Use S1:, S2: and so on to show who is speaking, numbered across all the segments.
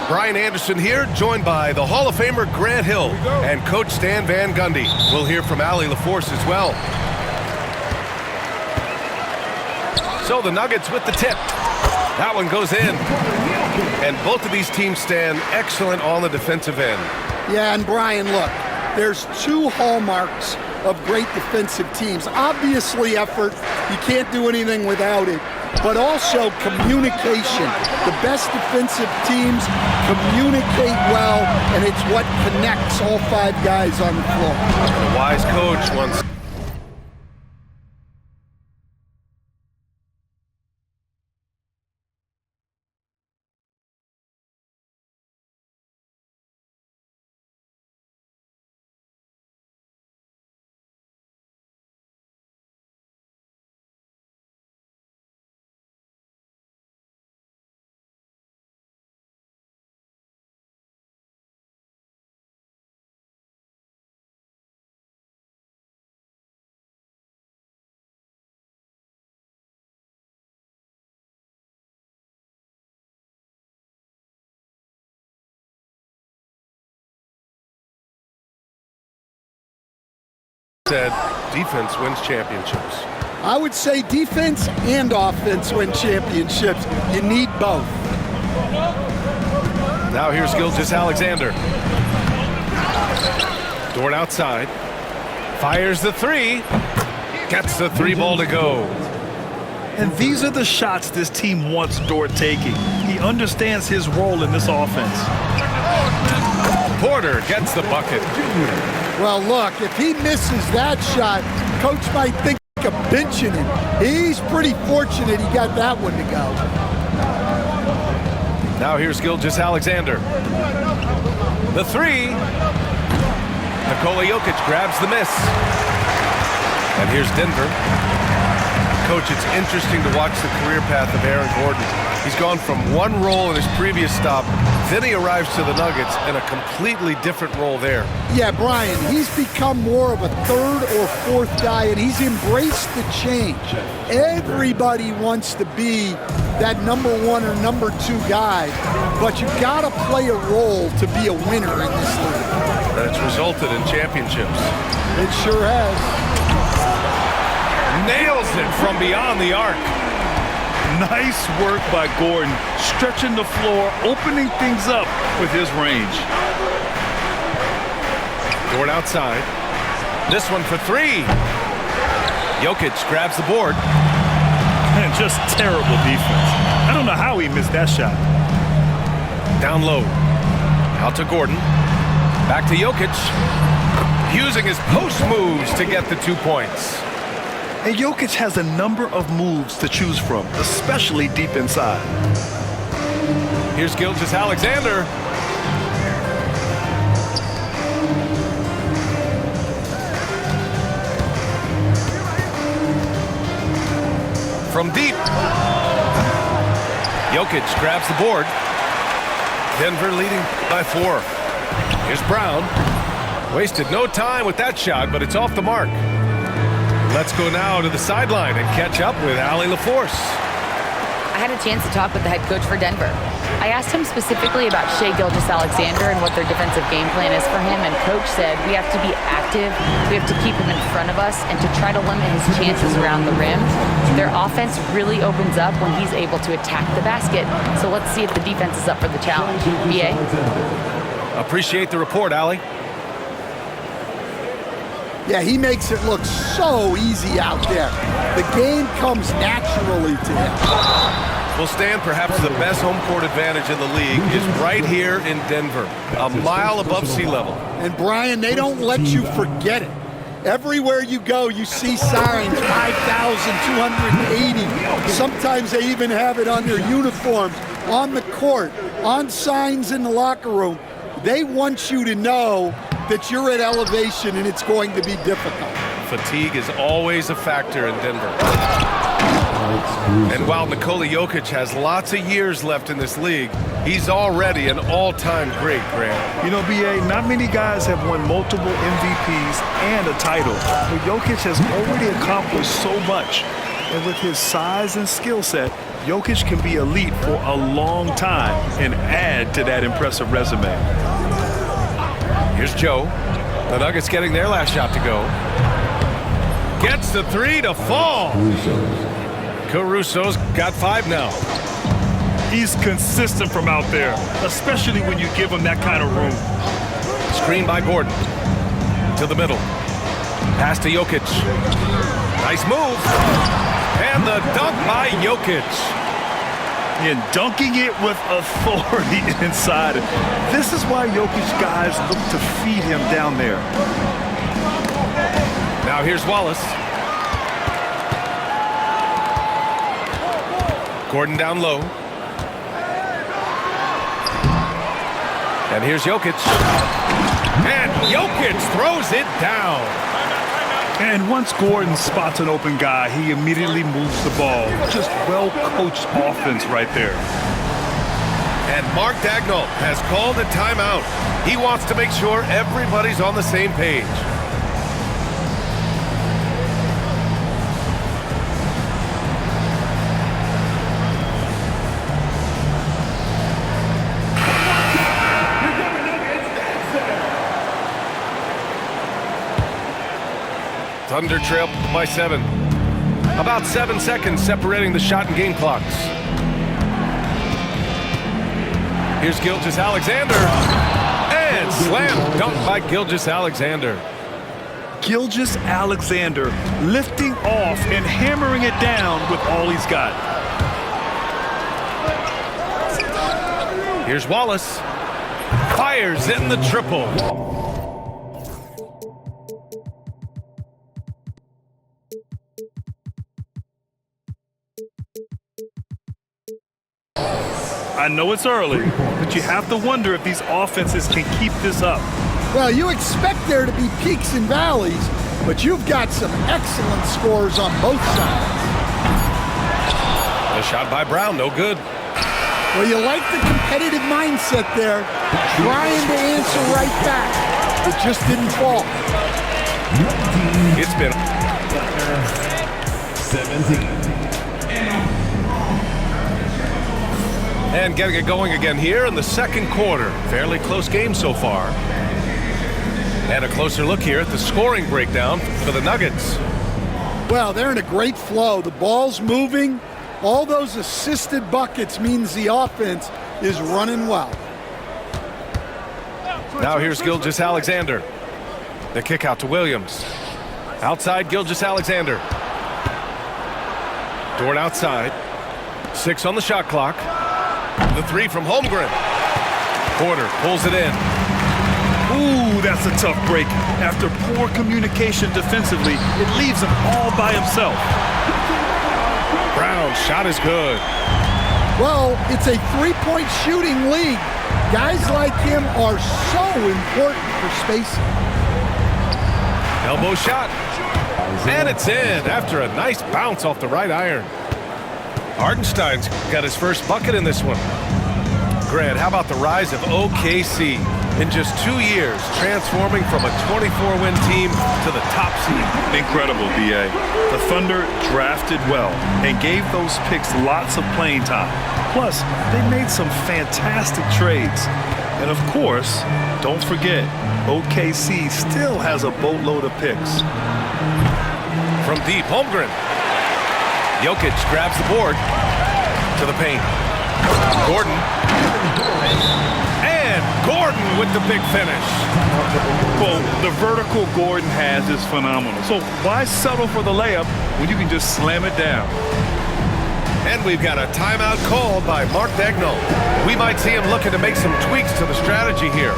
S1: Brian Anderson here, joined by the Hall of Famer Grant Hill and Coach Stan Van Gundy. We'll hear from Allie LaForce as well. So the Nuggets with the tip. That one goes in. And both of these teams stand excellent on the defensive end.
S2: Yeah, and Brian, look, there's two hallmarks of great defensive teams. Obviously effort, you can't do anything without it, but also communication. The best defensive teams communicate well, and it's what connects all five guys on the floor.
S1: The wise coach once said defense wins championships.
S2: I would say defense and offense win championships. You need both.
S1: Now here's Gilgeous-Alexander. Dort outside. Fires the three. Gets the three ball to go.
S3: And these are the shots this team wants Dort taking. He understands his role in this offense.
S1: Porter gets the bucket.
S2: Well, look, if he misses that shot, coach might think of benching him. He's pretty fortunate he got that one to go.
S1: Now here's Gilgeous-Alexander. The three. Nikola Jokic grabs the miss. And here's Denver. Coach, it's interesting to watch the career path of Aaron Gordon. He's gone from one role in his previous stop, then he arrives to the Nuggets in a completely different role there.
S2: Yeah, Brian, he's become more of a third or fourth guy, and he's embraced the change. Everybody wants to be that number one or number two guy, but you've got to play a role to be a winner in this league.
S1: And it's resulted in championships.
S2: It sure has.
S1: Nails it from beyond the arc.
S3: Nice work by Gordon, stretching the floor, opening things up with his range.
S1: Dort outside. This one for three. Jokic grabs the board.
S3: And just terrible defense. I don't know how he missed that shot.
S1: Down low. Out to Gordon. Back to Jokic. Using his post moves to get the 2 points.
S3: And Jokic has a number of moves to choose from, especially deep inside.
S1: Here's Gilgeous-Alexander. From deep. Jokic grabs the board. Denver leading by 4. Here's Brown. Wasted no time with that shot, but it's off the mark. Let's go now to the sideline and catch up with Allie LaForce.
S4: I had a chance to talk with the head coach for Denver. I asked him specifically about Shai Gilgeous-Alexander and what their defensive game plan is for him, and coach said we have to be active, we have to keep him in front of us, and to try to limit his chances around the rim. Their offense really opens up when he's able to attack the basket, so let's see if the defense is up for the challenge. BA?
S1: Appreciate the report, Allie.
S2: Yeah, he makes it look so easy out there. The game comes naturally to him.
S1: Well, Stan, perhaps the best home court advantage in the league is right here in Denver, a mile above sea level.
S2: And Brian, they don't let you forget it. Everywhere you go, you see signs, 5,280. Sometimes they even have it on their uniforms, on the court, on signs in the locker room. They want you to know that you're at elevation and it's going to be difficult.
S1: Fatigue is always a factor in Denver. And while Nikola Jokic has lots of years left in this league, he's already an all-time great, Grant.
S3: You know, B.A., not many guys have won multiple MVPs and a title, but Jokic has already accomplished so much. And with his size and skill set, Jokic can be elite for a long time and add to that impressive resume.
S1: Here's Joe. The Nuggets getting their last shot to go. Gets the three to fall. Caruso's got 5 now.
S3: He's consistent from out there, especially when you give him that kind of room.
S1: Screen by Gordon. To the middle. Pass to Jokic. Nice move. And the dunk by Jokic.
S3: And dunking it with authority inside. This is why Jokic guys look to feed him down there.
S1: Now here's Wallace. Gordon down low. And here's Jokic. And Jokic throws it down.
S3: And once Gordon spots an open guy, he immediately moves the ball. Just well-coached offense right there.
S1: And Mark Daigneault has called a timeout. He wants to make sure everybody's on the same page. Thunder trail by 7. About 7 seconds separating the shot and game clocks. Here's Gilgeous-Alexander. And slam dunk by Gilgeous-Alexander.
S3: Gilgeous-Alexander lifting off and hammering it down with all he's got.
S1: Here's Wallace. Fires in the triple.
S3: I know it's early, but you have to wonder if these offenses can keep this up.
S2: Well, you expect there to be peaks and valleys, but you've got some excellent scores on both sides.
S1: A shot by Brown, no good.
S2: Well, you like the competitive mindset there, trying to answer right back. It just didn't fall.
S1: It's been
S5: 17.
S1: And getting it going again here in the second quarter. Fairly close game so far. And a closer look here at the scoring breakdown for the Nuggets.
S2: Well, they're in a great flow. The ball's moving. All those assisted buckets means the offense is running well.
S1: Now here's Gilgeous-Alexander. The kick out to Williams. Outside Gilgeous-Alexander. Dort outside. 6 on the shot clock. The 3 from Holmgren. Porter pulls it in.
S3: Ooh, that's a tough break. After poor communication defensively, it leaves him all by himself.
S1: Brown's shot is good.
S2: Well, it's a three-point shooting league. Guys like him are so important for spacing.
S1: Elbow shot. And it's in after a nice bounce off the right iron. Hartenstein's got his first bucket in this one. Grant, how about the rise of OKC? In just 2 years, transforming from a 24-win team to the top seed.
S3: Incredible, B.A. The Thunder drafted well and gave those picks lots of playing time. Plus, they made some fantastic trades. And of course, don't forget, OKC still has a boatload of picks.
S1: From deep, Holmgren. Jokic grabs the board to the paint. Gordon. And Gordon with the big finish.
S3: Well, the vertical Gordon has is phenomenal. So why settle for the layup when you can just slam it down?
S1: And we've got a timeout called by Mark Daigneault. We might see him looking to make some tweaks to the strategy here.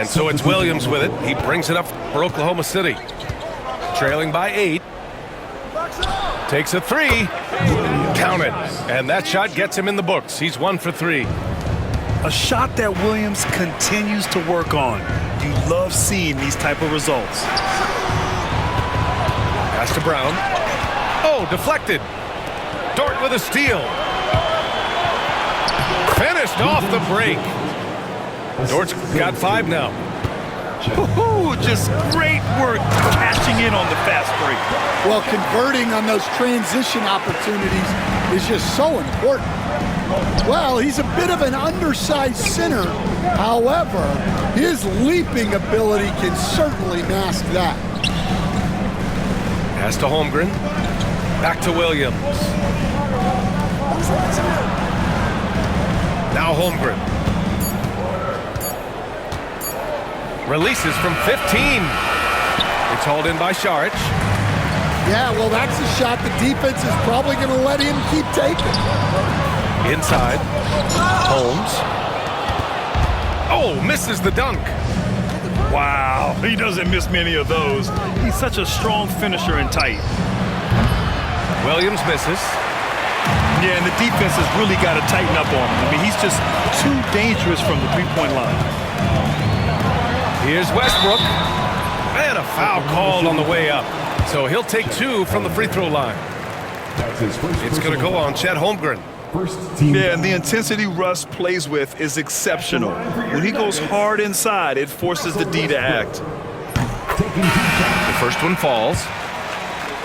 S1: And so it's Williams with it. He brings it up for Oklahoma City. Trailing by 8. Takes a 3. Count it. And that shot gets him in the books. He's 1 for 3.
S3: A shot that Williams continues to work on. You love seeing these type of results.
S1: Pass to Brown. Oh, deflected. Dort with a steal. Finished off the break. Dort's got 5 now.
S3: Just great work catching in on the fast break.
S2: Well, converting on those transition opportunities is just so important. Well, he's a bit of an undersized center. However, his leaping ability can certainly mask that.
S1: Pass to Holmgren. Back to Williams. Now Holmgren. Releases from 15. It's hauled in by Saric.
S2: Yeah, well, that's a shot the defense is probably going to let him keep taking.
S1: Inside. Holmes. Oh, misses the dunk.
S3: Wow, he doesn't miss many of those. He's such a strong finisher and tight.
S1: Williams misses.
S3: Yeah, and the defense has really got to tighten up on him. I mean, he's just too dangerous from the three-point line.
S1: Here's Westbrook. And a foul called on the way up. So he'll take 2 from the free throw line. It's going to go on Chet Holmgren.
S3: Yeah, and the intensity Russ plays with is exceptional. When he goes hard inside, it forces the D to act.
S1: The first one falls.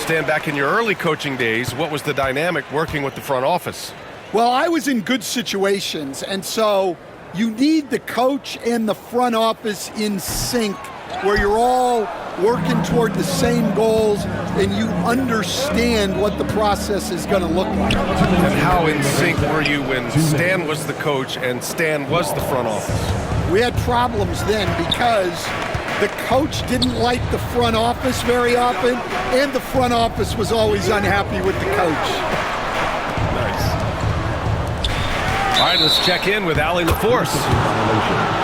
S1: Stand back in your early coaching days. What was the dynamic working with the front office?
S2: Well, I was in good situations, and so you need the coach and the front office in sync where you're all working toward the same goals and you understand what the process is going to look like.
S1: And how in sync were you when Stan was the coach and Stan was the front office?
S2: We had problems then because the coach didn't like the front office very often, and the front office was always unhappy with the coach.
S1: All right, let's check in with Allie LaForce.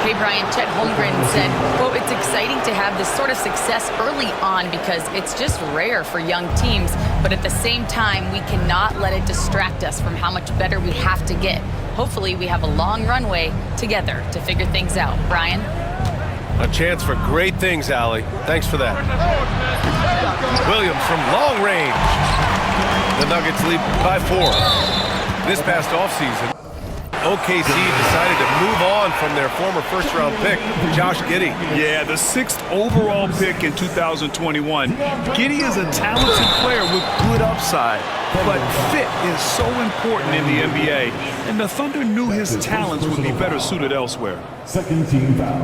S4: Hey, Brian, Chet Holmgren said, quote, "It's exciting to have this sort of success early on because it's just rare for young teams, but at the same time, we cannot let it distract us from how much better we have to get. Hopefully, we have a long runway together to figure things out." Brian?
S1: A chance for great things, Allie. Thanks for that. Williams from long range. The Nuggets lead by 4. This past offseason, OKC decided to move on from their former first-round pick, Josh Giddey.
S3: Yeah, the 6th overall pick in 2021. Giddey is a talented player with good upside, but fit is so important in the NBA, and the Thunder knew his talents would be better suited elsewhere.
S5: Second team foul.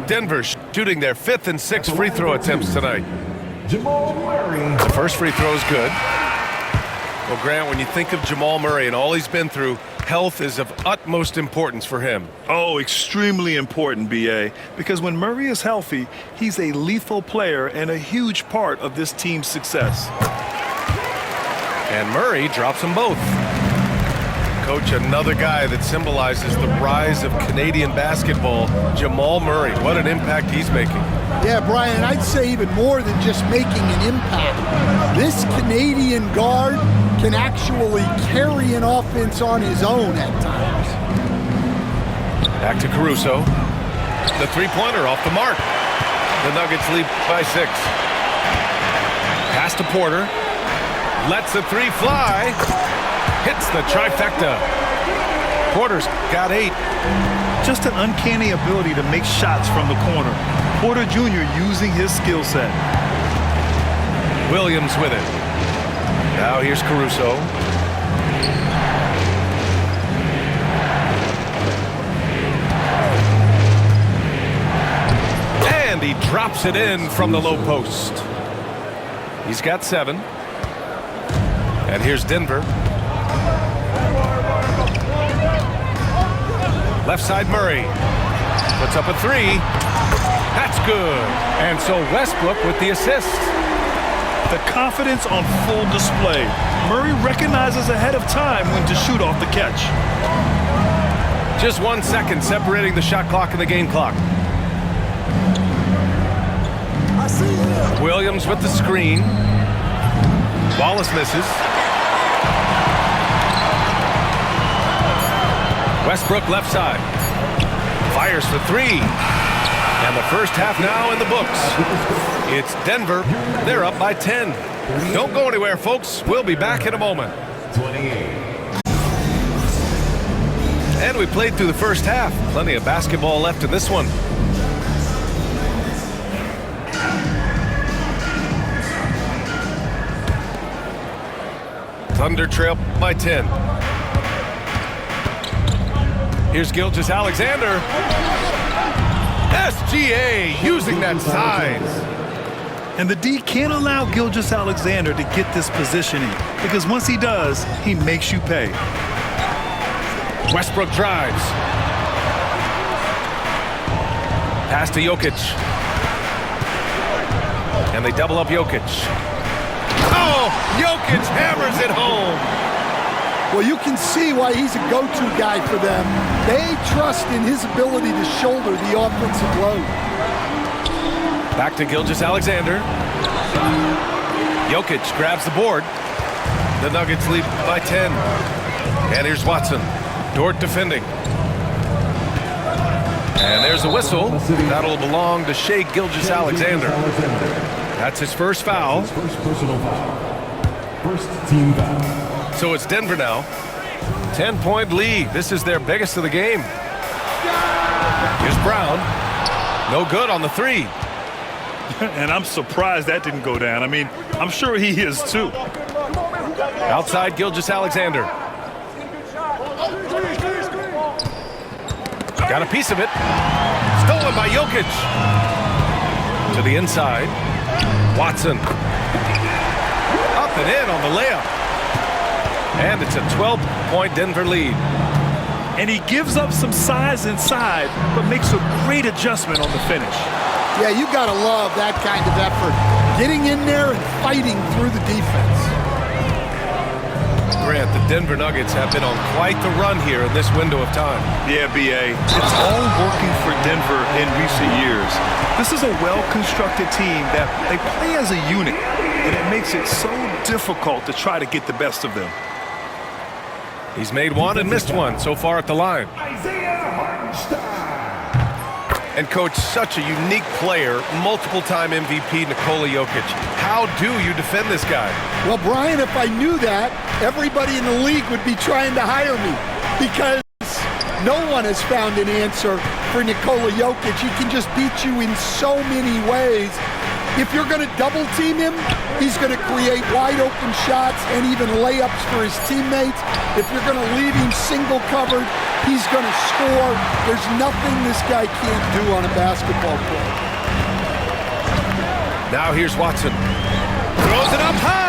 S1: Denver shooting their 5th and 6th free throw attempts tonight.
S5: Jamal Murray.
S1: The first free throw is good. Well, Grant, when you think of Jamal Murray and all he's been through, health is of utmost importance for him.
S3: Oh, extremely important, B.A., because when Murray is healthy, he's a lethal player and a huge part of this team's success.
S1: And Murray drops them both. Coach, another guy that symbolizes the rise of Canadian basketball, Jamal Murray. What an impact he's making.
S2: Yeah, Brian, I'd say even more than just making an impact. This Canadian guard can actually carry an offense on his own at times.
S1: Back to Caruso. The three-pointer off the mark. The Nuggets lead by 6. Pass to Porter. Lets the 3 fly. Hits the trifecta. Porter's got 8.
S3: Just an uncanny ability to make shots from the corner. Porter Jr. using his skill set.
S1: Williams with it. Now here's Caruso. And he drops it in from the low post. He's got 7. And here's Denver. Left side Murray. Puts up a 3. That's good. And so Westbrook with the assist.
S3: The confidence on full display. Murray recognizes ahead of time when to shoot off the catch.
S1: Just 1 second separating the shot clock and the game clock. Williams with the screen. Wallace misses. Westbrook left side. Fires for three. And the first half now in the books. It's Denver. They're up by 10. Don't go anywhere, folks. We'll be back in a moment.
S5: 28.
S1: And we played through the first half. Plenty of basketball left in this one. Thunder trail by 10. Here's Gilgeous-Alexander. SGA using that size.
S3: And the D can't allow Gilgeous-Alexander to get this positioning because once he does, he makes you pay.
S1: Westbrook drives. Pass to Jokic. And they double up Jokic. Oh, Jokic hammers it home.
S2: Well, you can see why he's a go-to guy for them. They trust in his ability to shoulder the offensive load.
S1: Back to Gilgeous-Alexander. Jokic grabs the board. The Nuggets lead by 10. And here's Watson. Dort defending. And there's a whistle. That'll belong to Shai Gilgeous-Alexander. That's his first foul.
S5: His first personal foul. First team foul.
S1: So it's Denver now. 10-point lead. This is their biggest of the game. Here's Brown. No good on the three.
S3: And I'm surprised that didn't go down. I mean, I'm sure he is too.
S1: Outside Gilgeous-Alexander. Got a piece of it. Stolen by Jokic. To the inside. Watson. Up and in on the layup. And it's a 12-point Denver lead.
S3: And he gives up some size inside, but makes a great adjustment on the finish.
S2: Yeah, you got to love that kind of effort. Getting in there and fighting through the defense.
S1: Grant, the Denver Nuggets have been on quite the run here in this window of time.
S3: Yeah, B.A. It's all working for Denver in recent years. This is a well-constructed team that they play as a unit, and it makes it so difficult to try to get the best of them.
S1: He's made one and missed one so far at the line.
S5: Isaiah Hartenstein.
S1: And coach, such a unique player, multiple-time MVP Nikola Jokic. How do you defend this guy?
S2: Well, Brian, if I knew that, everybody in the league would be trying to hire me because no one has found an answer for Nikola Jokic. He can just beat you in so many ways. If you're going to double team him, he's going to create wide open shots and even layups for his teammates. If you're going to leave him single covered, he's going to score. There's nothing this guy can't do on a basketball court.
S1: Now here's Watson. Throws it up high.